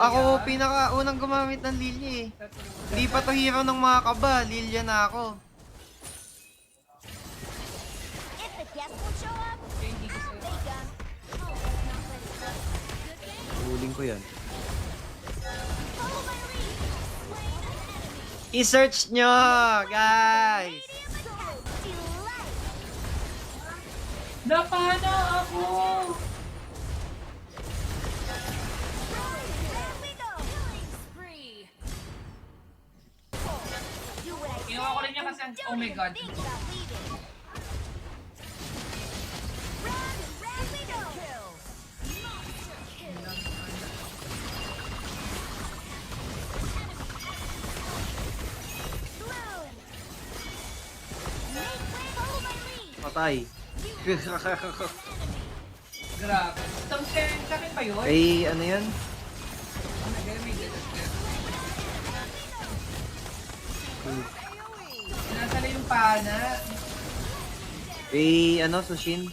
Ako pinaka-unang gumamit ng Lilia eh. Hindi pa to hero ng mga kaba, Lilia na ako. If the guests will show up, I'll take 'em. Huling ko yan. Follow my lead. Slay an enemy. I-search nyo, guys! Medium attack. Delight. Napana ako! There we go. Killing spree. Do what I say. Ginawa ko rin niya kasi ang, oh my god. Think about leaving. Run, run, we go. Bloom. Make way. Follow my lead. Patay. Grabe. Sa akin pa yun? Eh, ano yan? Nasala yung pana. Eh, ano, Sushin?